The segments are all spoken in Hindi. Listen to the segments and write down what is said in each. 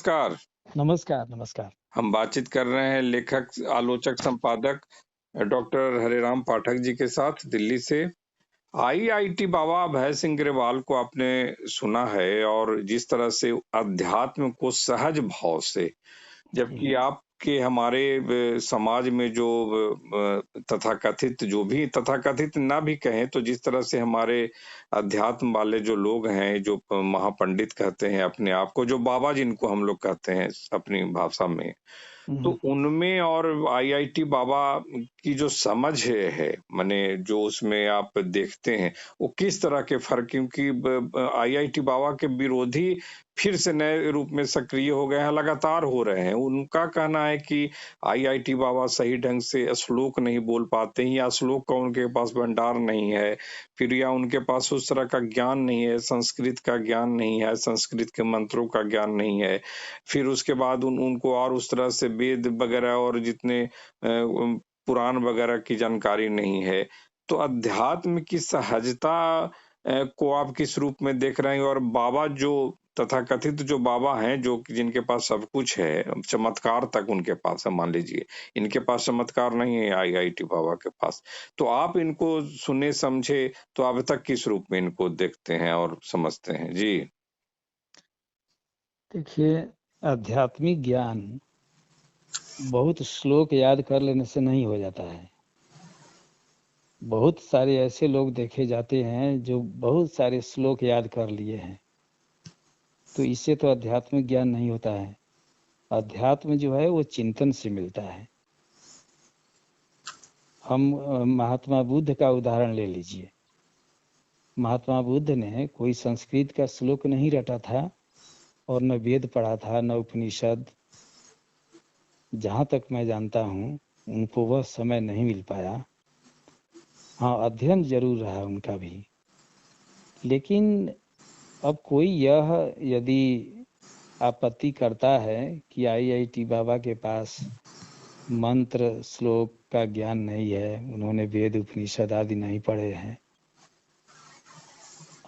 नमस्कार। नमस्कार, नमस्कार। हम बातचीत कर रहे हैं लेखक, आलोचक, संपादक डॉक्टर हरिराम पाठक जी के साथ दिल्ली से। आईआईटी बाबा अभय सिंह ग्रेवाल को आपने सुना है और जिस तरह से अध्यात्म को सहज भाव से, जबकि जी, आपके हमारे समाज में जो तथाकथित जो भी तथाकथित ना भी कहें तो जिस तरह से हमारे अध्यात्म वाले जो लोग हैं, जो महापंडित कहते हैं अपने आप को, जो बाबा जिनको हम लोग कहते हैं अपनी भाषा में, तो हुँ, उनमें और आईआईटी बाबा की जो समझ है माने जो उसमें आप देखते हैं, वो किस तरह के फर्क, क्योंकि आईआईटी बाबा के विरोधी फिर से नए रूप में सक्रिय हो गए हैं, लगातार हो रहे हैं। उनका कहना है कि आईआईटी बाबा सही ढंग से श्लोक नहीं बोल पाते हैं या श्लोक का उनके पास भंडार नहीं है, फिर या उनके पास उस तरह का ज्ञान नहीं है, संस्कृत का ज्ञान नहीं है, संस्कृत के मंत्रों का ज्ञान नहीं है। फिर उसके बाद उनको और उस तरह से वेद वगैरह और जितने पुराण वगैरह की जानकारी नहीं है। तो अध्यात्म की सहजता को आप किस रूप में देख रहे हैं? और बाबा जो तथाकथित जो बाबा हैं, जो जिनके पास सब कुछ है, चमत्कार तक उनके पास है, मान लीजिए, इनके पास चमत्कार नहीं है आईआईटी बाबा के पास। तो आप इनको सुने समझे तो अब तक किस रूप में इनको देखते हैं और समझते हैं? जी। देखिए आध्यात्मिक ज्ञान बहुत श्लोक याद कर लेने से नहीं हो जाता है। बहुत सारे ऐसे लोग देखे जाते हैं जो बहुत सारे श्लोक याद कर लिए हैं, तो इससे तो आध्यात्मिक ज्ञान नहीं होता है। अध्यात्म जो है वो चिंतन से मिलता है। हम महात्मा बुद्ध का उदाहरण ले लीजिए। महात्मा बुद्ध ने कोई संस्कृत का श्लोक नहीं रटा था और न वेद पढ़ा था, न उपनिषद। जहाँ तक मैं जानता हूँ, उनको वह समय नहीं मिल पाया। हाँ, अध्ययन ज़रूर रहा उनका भी। लेकिन अब कोई यह यदि आपत्ति करता है कि आईआईटी बाबा के पास मंत्र श्लोक का ज्ञान नहीं है, उन्होंने वेद उपनिषद आदि नहीं पढ़े हैं।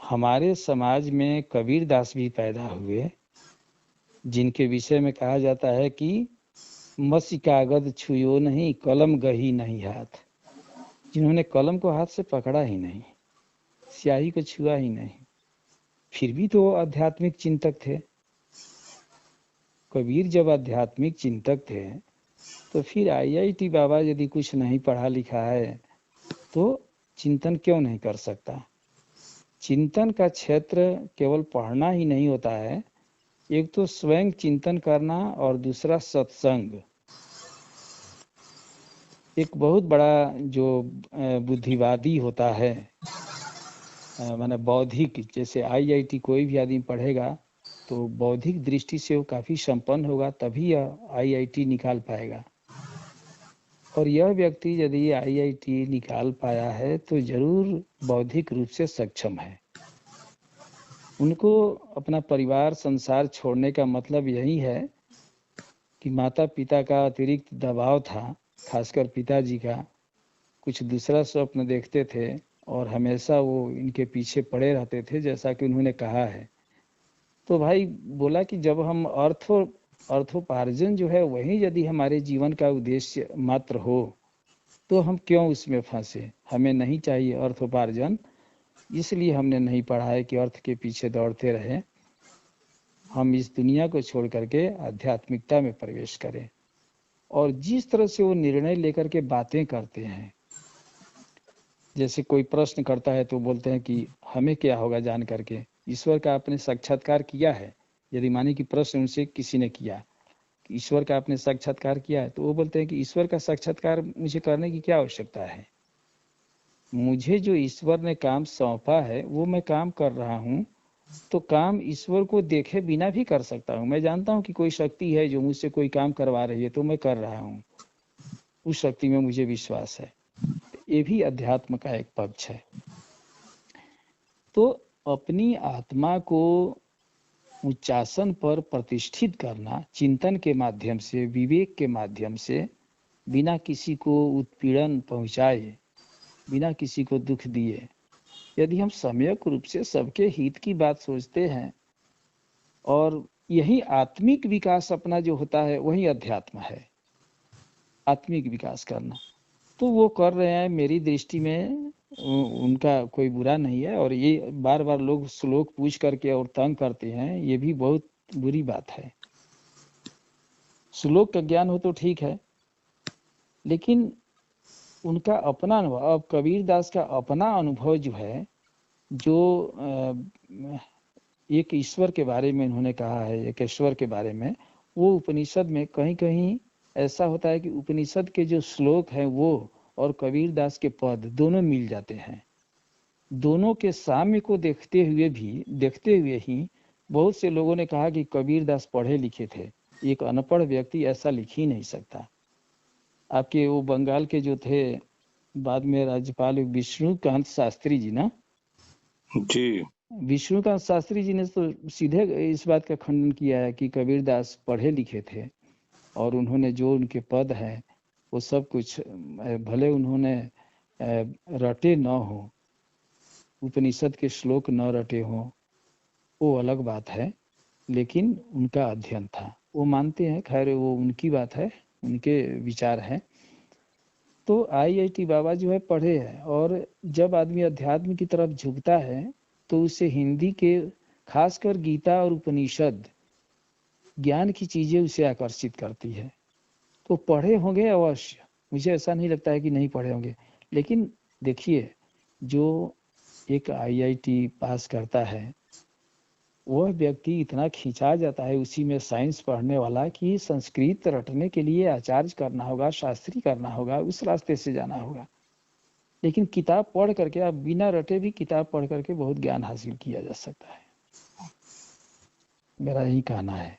हमारे समाज में कबीर दास भी पैदा हुए, जिनके विषय में कहा जाता है कि मसी कागज छुयो नहीं, कलम गही नहीं हाथ। जिन्होंने कलम को हाथ से पकड़ा ही नहीं, स्याही को छुआ ही नहीं, फिर भी तो आध्यात्मिक चिंतक थे। कबीर जब आध्यात्मिक चिंतक थे तो फिर आईआईटी बाबा यदि कुछ नहीं पढ़ा लिखा है तो चिंतन क्यों नहीं कर सकता। चिंतन का क्षेत्र केवल पढ़ना ही नहीं होता है, एक तो स्वयं चिंतन करना और दूसरा सत्संग। एक बहुत बड़ा जो बुद्धिवादी होता है, माने बौद्धिक, जैसे आईआईटी कोई भी आदमी पढ़ेगा तो बौद्धिक दृष्टि से वो काफ़ी संपन्न होगा, तभी यह आईआईटी निकाल पाएगा। और यह व्यक्ति यदि आईआईटी निकाल पाया है तो जरूर बौद्धिक रूप से सक्षम है। उनको अपना परिवार संसार छोड़ने का मतलब यही है कि माता पिता का अतिरिक्त दबाव था, खासकर पिताजी का। कुछ दूसरा स्वप्न देखते थे और हमेशा वो इनके पीछे पड़े रहते थे, जैसा कि उन्होंने कहा है। तो भाई बोला कि जब हम अर्थोपार्जन जो है वही यदि हमारे जीवन का उद्देश्य मात्र हो तो हम क्यों उसमें फंसे। हमें नहीं चाहिए अर्थोपार्जन, इसलिए हमने नहीं पढ़ा है कि अर्थ के पीछे दौड़ते रहें। हम इस दुनिया को छोड़ करके आध्यात्मिकता में प्रवेश करें। और जिस तरह से वो निर्णय लेकर के बातें करते हैं, जैसे कोई प्रश्न करता है तो बोलते हैं कि हमें क्या होगा जान करके, ईश्वर का आपने साक्षात्कार किया है। यदि माने कि प्रश्न उनसे किसी ने किया कि ईश्वर का आपने साक्षात्कार किया है, तो वो बोलते हैं कि ईश्वर का साक्षात्कार मुझे करने की क्या आवश्यकता है। मुझे जो ईश्वर ने काम सौंपा है वो मैं काम कर रहा हूँ, तो काम ईश्वर को देखे बिना भी कर सकता हूँ। मैं जानता हूँ कि कोई शक्ति है जो मुझसे कोई काम करवा रही है, तो मैं कर रहा हूँ, उस शक्ति में मुझे विश्वास है। ये भी अध्यात्म का एक पक्ष है। तो अपनी आत्मा को उच्चासन पर प्रतिष्ठित करना चिंतन के माध्यम से, विवेक के माध्यम से, बिना किसी को उत्पीड़न पहुंचाए, बिना किसी को दुख दिए, यदि हम सम्यक रूप से सबके हित की बात सोचते हैं और यही आत्मिक विकास अपना जो होता है वही अध्यात्म है, आत्मिक विकास करना। तो वो कर रहे हैं, मेरी दृष्टि में उनका कोई बुरा नहीं है। और ये बार बार लोग श्लोक पूछ करके और तंग करते हैं, ये भी बहुत बुरी बात है। श्लोक का ज्ञान हो तो ठीक है, लेकिन उनका अपना अनुभव, अब कबीर दास का अपना अनुभव जो है, जो एक ईश्वर के बारे में उन्होंने कहा है, एक ईश्वर के बारे में, वो उपनिषद में कहीं कहीं ऐसा होता है कि उपनिषद के जो श्लोक हैं वो और कबीर दास के पद दोनों मिल जाते हैं। दोनों के साम्य को देखते हुए ही बहुत से लोगों ने कहा कि कबीर दास पढ़े लिखे थे, एक अनपढ़ व्यक्ति ऐसा लिख ही नहीं सकता। आपके वो बंगाल के जो थे बाद में राज्यपाल विष्णुकांत शास्त्री जी ना, जी, विष्णुकांत शास्त्री जी ने तो सीधे इस बात का खंडन किया है कि कबीर दास पढ़े लिखे थे और उन्होंने जो उनके पद है वो सब कुछ, भले उन्होंने रटे न हो, उपनिषद के श्लोक न रटे हो, वो अलग बात है, लेकिन उनका अध्ययन था, वो मानते हैं। खैर वो उनकी बात है, उनके विचार हैं। तो आईआईटी बाबा जो है पढ़े हैं, और जब आदमी अध्यात्म की तरफ झुकता है तो उसे हिंदी के खासकर गीता और उपनिषद ज्ञान की चीजें उसे आकर्षित करती है। तो पढ़े होंगे अवश्य, मुझे ऐसा नहीं लगता है कि नहीं पढ़े होंगे। लेकिन देखिए, जो एक आईआईटी पास करता है वह व्यक्ति इतना खिंचा जाता है उसी में साइंस पढ़ने वाला कि संस्कृत रटने के लिए आचार्य करना होगा, शास्त्री करना होगा, उस रास्ते से जाना होगा। लेकिन किताब पढ़ करके, आप बिना रटे भी किताब पढ़ करके बहुत ज्ञान हासिल किया जा सकता है, मेरा यही कहना है।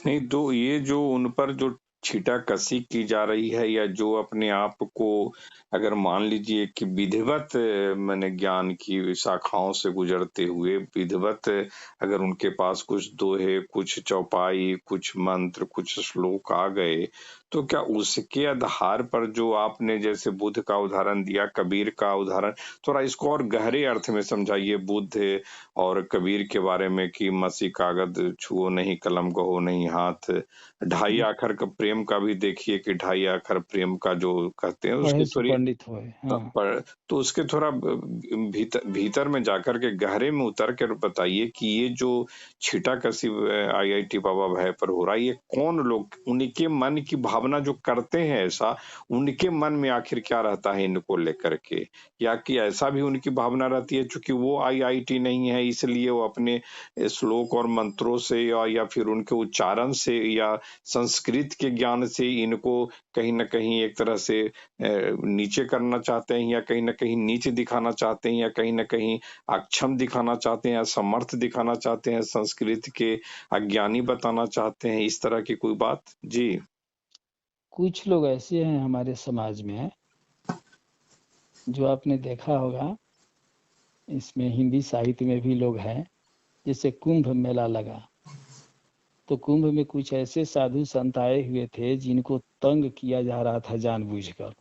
नहीं तो ये जो उन पर जो छीटाकशी की जा रही है, या जो अपने आप को अगर मान लीजिए कि विधिवत माने ज्ञान की शाखाओं से गुजरते हुए विधिवत अगर उनके पास कुछ दोहे, कुछ चौपाई, कुछ मंत्र, कुछ श्लोक आ गए, तो क्या उसके आधार पर जो आपने जैसे बुद्ध का उदाहरण दिया, कबीर का उदाहरण, थोड़ा इसको और गहरे अर्थ में समझाइए बुद्ध और कबीर के बारे में कि मसी कागज छुओ नहीं, कलम कहो नहीं हाथ, ढाई आखर का प्रेम का भी देखिए कि ढाई आखर प्रेम का जो कहते हैं पढ़े उसकी सो थोड़ी पंडित हुए। हाँ। पर, तो उसके थोड़ा भीतर में जाकर के गहरे में उतर कर बताइए कि ये जो छीटाकशी आईआईटी बाबा भय पर हो रहा है, ये कौन लोग, उनके मन की भावना जो करते हैं ऐसा, उनके मन में आखिर क्या रहता है इनको लेकर के, या कि ऐसा भी उनकी भावना रहती है चूंकि वो आईआईटी नहीं है इसलिए वो अपने श्लोक और मंत्रों से या फिर उनके उच्चारण से या संस्कृत के ज्ञान से इनको कहीं न कहीं एक तरह से नीचे करना चाहते हैं, या कहीं न कहीं नीचे दिखाना चाहते हैं, या कहीं न कहीं अक्षम दिखाना चाहते हैं, असमर्थ दिखाना चाहते हैं, संस्कृत के अज्ञानी बताना चाहते हैं, इस तरह की कोई बात? जी। कुछ लोग ऐसे हैं हमारे समाज में, जो आपने देखा होगा, इसमें हिंदी साहित्य में भी लोग हैं। जैसे कुंभ मेला लगा तो कुंभ में कुछ ऐसे साधु संत आए हुए थे जिनको तंग किया जा रहा था जानबूझकर।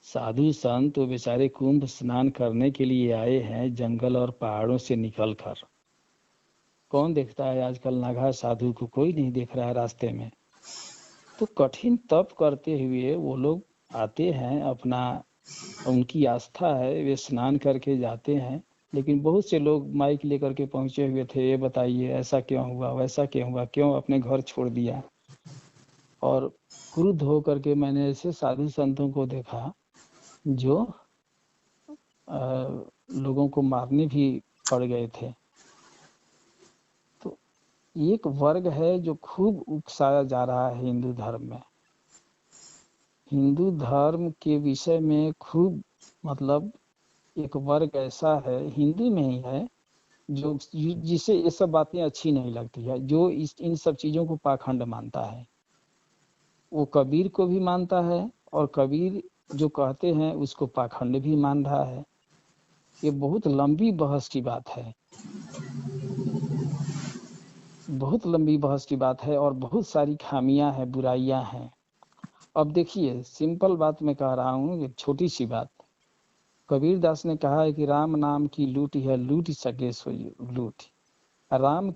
साधु संत तो बेचारे कुंभ स्नान करने के लिए आए हैं जंगल और पहाड़ों से निकलकर। कौन देखता है आजकल नागा साधु को? कोई नहीं देख रहा है रास्ते में। तो कठिन तप करते हुए वो लोग आते हैं, अपना उनकी आस्था है, वे स्नान करके जाते हैं। लेकिन बहुत से लोग माइक लेकर के पहुंचे हुए थे, ये बताइए ऐसा क्यों हुआ, वैसा क्यों हुआ, क्यों अपने घर छोड़ दिया। और क्रुद्ध होकर के मैंने ऐसे साधु संतों को देखा जो लोगों को मारने भी पड़ गए थे। तो एक वर्ग है जो खूब उकसाया जा रहा है हिंदू धर्म में। हिंदू धर्म के विषय में खूब, मतलब एक वर्ग ऐसा है हिंदू में ही है जो जिसे ये सब बातें अच्छी नहीं लगती है, जो इन सब चीजों को पाखंड मानता है। वो कबीर को भी मानता है और कबीर जो कहते हैं उसको पाखंड भी मान रहा है। ये बहुत लंबी बहस की बात है, बहुत लंबी बहस की बात है, और बहुत सारी खामियां हैं, बुराइयां हैं। अब देखिए, सिंपल बात मैं कह रहा हूँ, एक छोटी सी बात। कबीर दास ने कहा है कि राम नाम की लूट है, लूट सके सो लूट। राम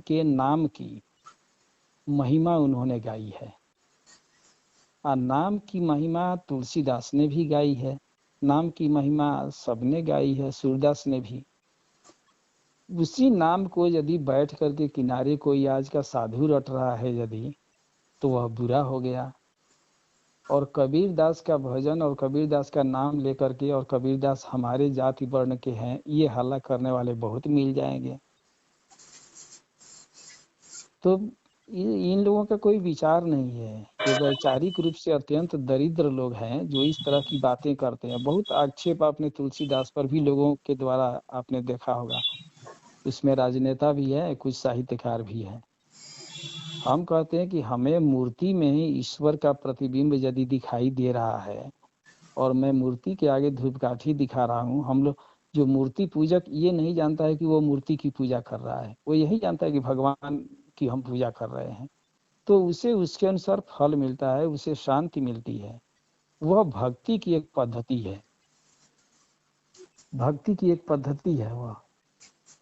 के नाम की महिमा उन्होंने गाई है, और नाम की महिमा तुलसीदास ने भी गाई है, नाम की महिमा सबने गाई है, सूरदास ने भी। उसी नाम को यदि बैठ करके किनारे कोई आज का साधु रट रहा है यदि, तो वह बुरा हो गया। और कबीरदास का भजन और कबीरदास का नाम लेकर के, और कबीरदास हमारे जाति वर्ण के हैं, ये हल्ला करने वाले बहुत मिल जाएंगे। तो इन लोगों का कोई विचार नहीं है। ये वैचारिक रूप से अत्यंत दरिद्र लोग हैं जो इस तरह की बातें करते हैं। बहुत आक्षेप आपने तुलसीदास पर भी लोगों के द्वारा आपने देखा होगा, उसमें राजनेता भी है, कुछ साहित्यकार भी है। हम कहते हैं कि हमें मूर्ति में ही ईश्वर का प्रतिबिंब यदि दिखाई दे रहा है, और मैं मूर्ति के आगे धूपकाठी दिखा रहा हूँ, हम लोग जो मूर्ति पूजक ये नहीं जानता है कि वो मूर्ति की पूजा कर रहा है, वो यही जानता है कि भगवान की हम पूजा कर रहे हैं, तो उसे उसके अनुसार फल मिलता है, उसे शांति मिलती है। वह भक्ति की एक पद्धति है, भक्ति की एक पद्धति है वह,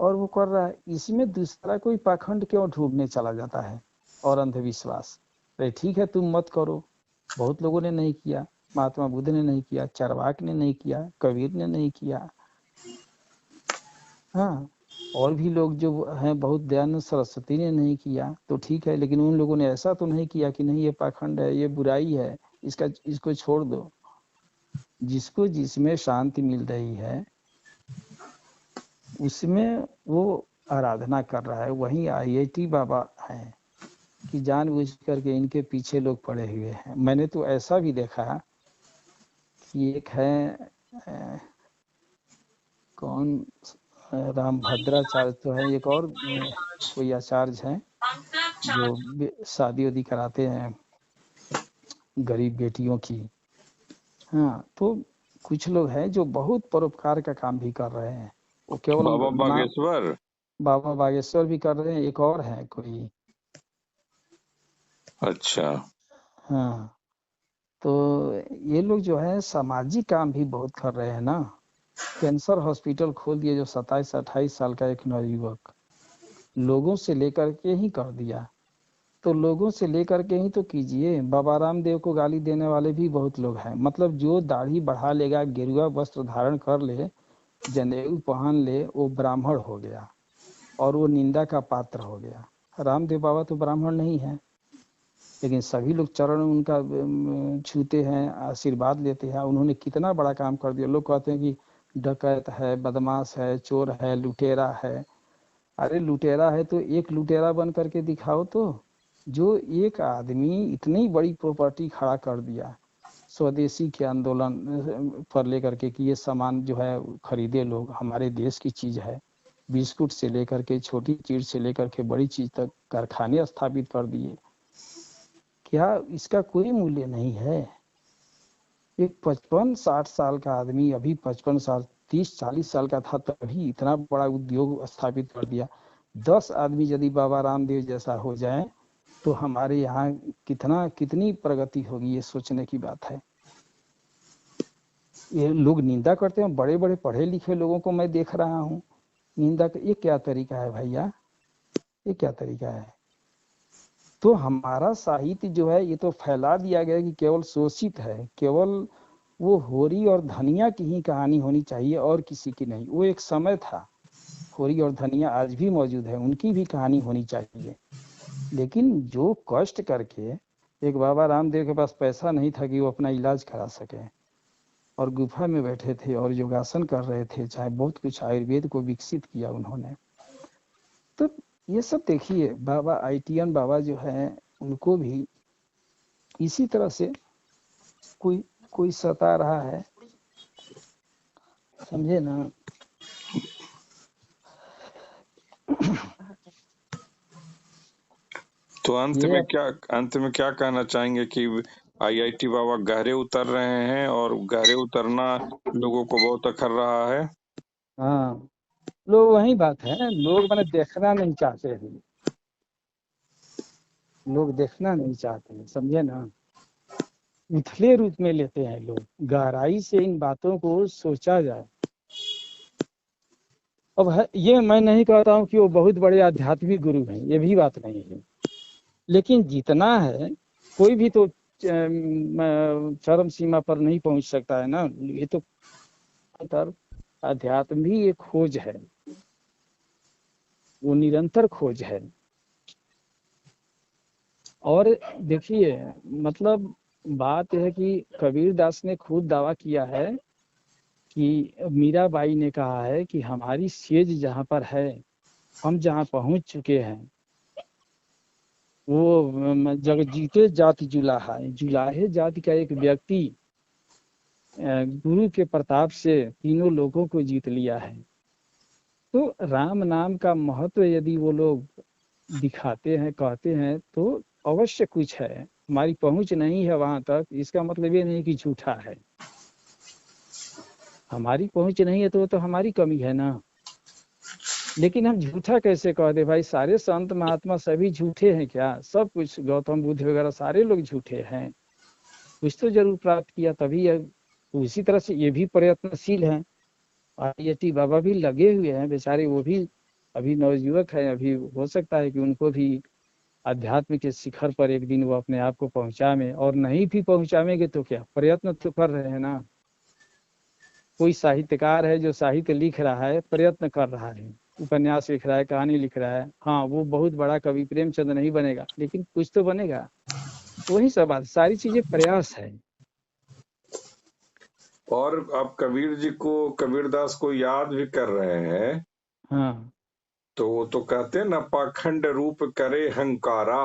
और वो कर रहा है। इसमें दूसरा कोई पाखंड क्यों ढूंढने चला जाता है और अंधविश्वास? अरे ठीक है, तुम मत करो। बहुत लोगों ने नहीं किया, महात्मा बुद्ध ने नहीं किया, चारवाक ने नहीं किया, कबीर ने नहीं किया, हाँ, और भी लोग जो हैं, बहुत दयानंद सरस्वती ने नहीं किया, तो ठीक है। लेकिन उन लोगों ने ऐसा तो नहीं किया कि नहीं ये पाखंड है, ये बुराई है, इसको छोड़ दो। जिसको जिसमें शांति मिल रही है उसमें वो आराधना कर रहा है। वहीं IIT बाबा हैं कि जानबूझ करके इनके पीछे लोग पड़े हुए हैं। मैंने तो ऐसा भी देखा कि एक है कौन, रामभद्राचार्य तो है, एक और कोई आचार्य हैं जो शादी वादी कराते हैं गरीब बेटियों की। हाँ, तो कुछ लोग हैं जो बहुत परोपकार का काम भी कर रहे हैं। वो केवल बाबा बागेश्वर, बाबा बागेश्वर भी कर रहे हैं, एक और है कोई। अच्छा, हाँ, तो ये लोग जो है सामाजिक काम भी बहुत कर रहे हैं ना। कैंसर हॉस्पिटल खोल दिए, जो 27-28 साल का एक नवयुवक, लोगों से लेकर के ही कर दिया। तो लोगों से लेकर के ही तो कीजिए। बाबा रामदेव को गाली देने वाले भी बहुत लोग हैं। मतलब जो दाढ़ी बढ़ा लेगा, गेरुआ वस्त्र धारण कर ले, जनेऊ पहन ले, वो ब्राह्मण हो गया और वो निंदा का पात्र हो गया। रामदेव बाबा तो ब्राह्मण नहीं है, लेकिन सभी लोग चरण उनका छूते हैं, आशीर्वाद लेते हैं। उन्होंने कितना बड़ा काम कर दिया। लोग कहते हैं कि डकैत है, बदमाश है, चोर है, लुटेरा है। अरे लुटेरा है तो एक लुटेरा बन करके दिखाओ तो, जो एक आदमी इतनी बड़ी प्रॉपर्टी खड़ा कर दिया स्वदेशी के आंदोलन पर लेकर के कि ये सामान जो है खरीदे लोग, हमारे देश की चीज है। बिस्कुट से लेकर के, छोटी चीज से लेकर के बड़ी चीज तक कारखाने स्थापित कर दिए। क्या इसका कोई मूल्य नहीं है? एक 55-60 साल का आदमी, अभी 55 साल 30-40 साल का था तभी इतना बड़ा उद्योग स्थापित कर दिया। 10 आदमी यदि बाबा रामदेव जैसा हो जाए तो हमारे यहाँ कितनी प्रगति होगी, ये सोचने की बात है। ये लोग निंदा करते हैं, बड़े बड़े पढ़े लिखे लोगों को मैं देख रहा हूँ निंदा। ये क्या तरीका है भैया, ये क्या तरीका है? तो हमारा साहित्य जो है ये तो फैला दिया गया कि केवल शोषित है, केवल वो होरी और धनिया की ही कहानी होनी चाहिए और किसी की नहीं। वो एक समय था, होरी और धनिया आज भी मौजूद है, उनकी भी कहानी होनी चाहिए। लेकिन जो कष्ट करके, एक बाबा रामदेव के पास पैसा नहीं था कि वो अपना इलाज करा सके, और गुफा में बैठे थे और योगासन कर रहे थे, चाहे बहुत कुछ आयुर्वेद को विकसित किया उन्होंने। तो ये सब देखिए, बाबा ITN बाबा जो है उनको भी इसी तरह से कोई सता रहा है, समझे ना। तो अंत में क्या कहना चाहेंगे कि IIT बाबा गहरे उतर रहे हैं और गहरे उतरना लोगों को बहुत अखर रहा है। हाँ, लोग वही बात है, लोग मैंने देखना नहीं चाहते हैं, लोग देखना नहीं चाहते हैं, समझे ना। उथले रूप में लेते हैं लोग, गहराई से इन बातों को सोचा जाए अब है, ये मैं नहीं कहता हूँ कि वो बहुत बड़े आध्यात्मिक गुरु हैं, ये भी बात नहीं है, लेकिन जितना है कोई भी तो चरम सीमा पर नहीं पहुंच सकता है ना। ये तो अध्यात्म भी एक खोज है, वो निरंतर खोज है। और देखिए, मतलब बात यह है कि कबीर दास ने खुद दावा किया है कि मीराबाई ने कहा है कि हमारी सेज जहाँ पर है, हम जहाँ पहुंच चुके हैं, वो जग जीते जाति जुलाहा है। जुलाहे जाति का एक व्यक्ति गुरु के प्रताप से तीनों लोगों को जीत लिया है। तो राम नाम का महत्व यदि वो लोग दिखाते हैं, कहते हैं, तो अवश्य कुछ है। हमारी पहुंच नहीं है वहां तक, इसका मतलब ये नहीं कि झूठा है। हमारी पहुंच नहीं है तो वो तो हमारी कमी है ना। लेकिन हम झूठा कैसे कह दे भाई? सारे संत महात्मा सभी झूठे हैं क्या? सब कुछ गौतम बुद्ध वगैरह सारे लोग झूठे हैं। कुछ तो जरूर प्राप्त किया तभी है। उसी तरह से ये भी प्रयत्नशील हैं। आईआईटी बाबा भी लगे हुए हैं बेचारे, वो भी अभी नवयुवक है, अभी हो सकता है कि उनको भी अध्यात्म के शिखर पर एक दिन वो अपने आप को पहुंचावे। और नहीं भी पहुंचावेंगे तो क्या, प्रयत्न तो कर रहे हैं ना। कोई साहित्यकार है जो साहित्य लिख रहा है, प्रयत्न कर रहा है, उपन्यास लिख रहा है, कहानी लिख रहा है। हाँ, वो बहुत बड़ा कवि प्रेमचंद नहीं बनेगा, लेकिन कुछ तो बनेगा। वही सब बात, सारी चीजें प्रयास है। और आप कबीर जी को, कबीरदास को याद भी कर रहे हैं, हाँ तो वो तो कहते हैं ना, पाखंड रूप करे हंकारा।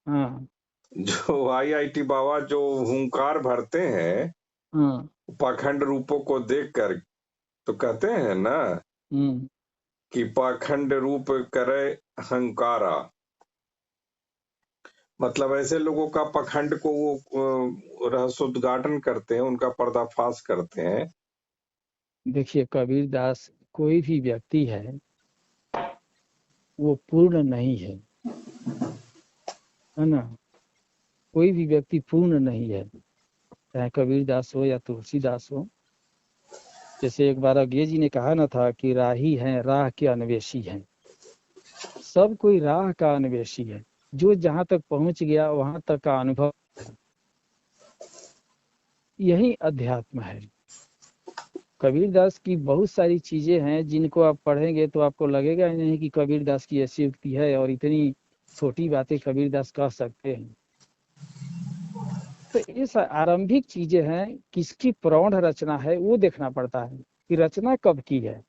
हाँ जो आईआईटी बाबा जो हुंकार भरते हैं हाँ। पाखंड रूपों को देखकर, तो कहते हैं ना हम्म। कि पाखंड रूप करे हंकारा। मतलब ऐसे लोगों का पाखंड को वो रहस्योद्घाटन करते हैं, उनका पर्दाफाश करते हैं। देखिए, कबीर दास कोई भी व्यक्ति है वो पूर्ण नहीं है ना। कोई भी व्यक्ति पूर्ण नहीं है, चाहे कबीर दास हो या तुलसीदास हो। जैसे एक बार अज्ञे जी ने कहा ना था कि राही हैं, राह के अन्वेषी हैं। सब कोई राह का अन्वेषी है, जो जहां तक पहुंच गया वहां तक का अनुभव, यही अध्यात्म है। कबीर दास की बहुत सारी चीजें हैं जिनको आप पढ़ेंगे तो आपको लगेगा ही नहीं कि कबीर दास की ऐसी युक्ति है और इतनी छोटी बातें कबीर दास कह सकते हैं। तो ये आरंभिक चीजें हैं, किसकी प्रौढ़ रचना है वो देखना पड़ता है कि रचना कब की है।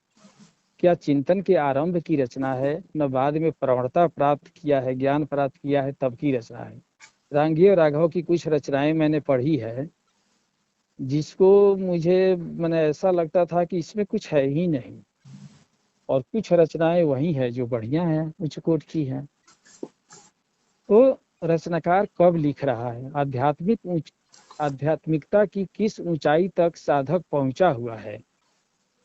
क्या चिंतन के आरंभ की रचना है, न बाद में प्रौढ़ता प्राप्त किया है, ज्ञान प्राप्त किया है तब की रचना है। रांगी और राघव की कुछ रचनाएं मैंने पढ़ी है, जिसको मुझे मैंने ऐसा लगता था कि इसमें कुछ है ही नहीं, और कुछ रचनाएं वही है जो बढ़िया हैं, उच्च कोट की हैं। तो रचनाकार कब लिख रहा है, आध्यात्मिकता की किस ऊंचाई तक साधक पहुंचा हुआ है।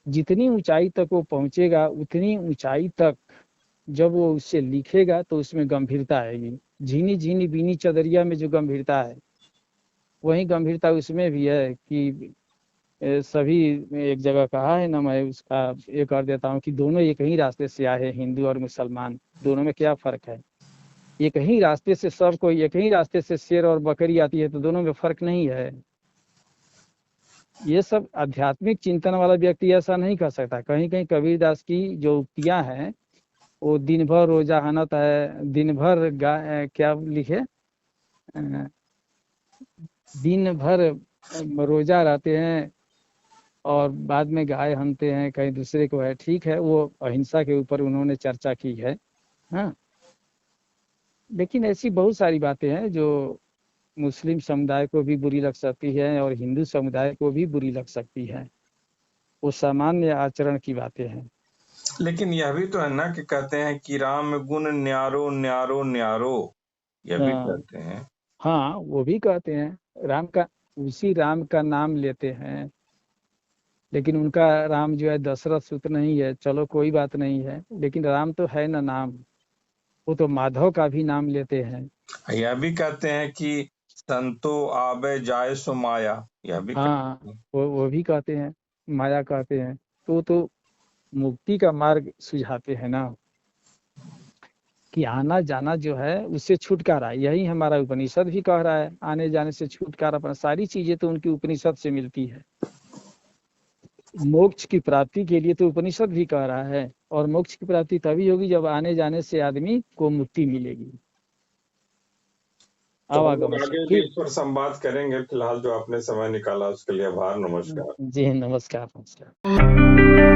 जितनी ऊंचाई तक वो पहुंचेगा, उतनी ऊंचाई तक जब वो उससे लिखेगा तो उसमें गंभीरता आएगी। झीनी झीनी बीनी चदरिया में जो गंभीरता है, वही गंभीरता उसमें भी है कि सभी, एक जगह कहा है ना, मैं उसका ये कर देता हूँ कि दोनों एक ही रास्ते से आए हैं, हिंदू और मुसलमान, दोनों में क्या फर्क है। एक ही रास्ते से सब कोई, एक ही रास्ते से शेर और बकरी आती है, तो दोनों में फर्क नहीं है। ये सब आध्यात्मिक चिंतन वाला व्यक्ति ऐसा नहीं कर सकता। कहीं कहीं कबीरदास की जो उक्तियां हैं, वो दिन भर रोजा हनत है, दिन भर क्या लिखे, दिन भर रोजा रहते हैं और बाद में गाय हनते हैं, कहीं दूसरे को है। ठीक है, वो अहिंसा के ऊपर उन्होंने चर्चा की है। हाँ, लेकिन ऐसी बहुत सारी बातें हैं जो मुस्लिम समुदाय को भी बुरी लग सकती है और हिंदू समुदाय को भी बुरी लग सकती है। वो सामान्य आचरण की बातें हैं। लेकिन यह भी तो है ना कि कहते हैं कि राम गुण न्यारो न्यारो न्यारो, यह भी हाँ कहते हैं। हाँ, वो भी कहते हैं राम का, उसी राम का नाम लेते हैं, लेकिन उनका राम जो है दशरथ सुत नहीं है। चलो कोई बात नहीं है, लेकिन राम तो है ना नाम। वो तो माधव का भी नाम लेते हैं। यह भी कहते हैं कि संतो आबे जाय सो माया, यह भी हाँ, कहते हैं। वो भी कहते हैं, माया कहते हैं। तो मुक्ति का मार्ग सुझाते हैं ना, कि आना जाना जो है उससे छुटकारा, यही हमारा उपनिषद भी कह रहा है, आने जाने से छुटकारा। अपना सारी चीजें तो उनकी उपनिषद से मिलती है। मोक्ष की प्राप्ति के लिए तो उपनिषद भी कह रहा है, और मोक्ष की प्राप्ति तभी होगी जब आने जाने से आदमी को मुक्ति मिलेगी, तो हम लोग आवागमन से। आगे भी इस पर संवाद करेंगे। फिलहाल जो आपने समय निकाला उसके लिए आभार, नमस्कार। जी नमस्कार नमस्कार।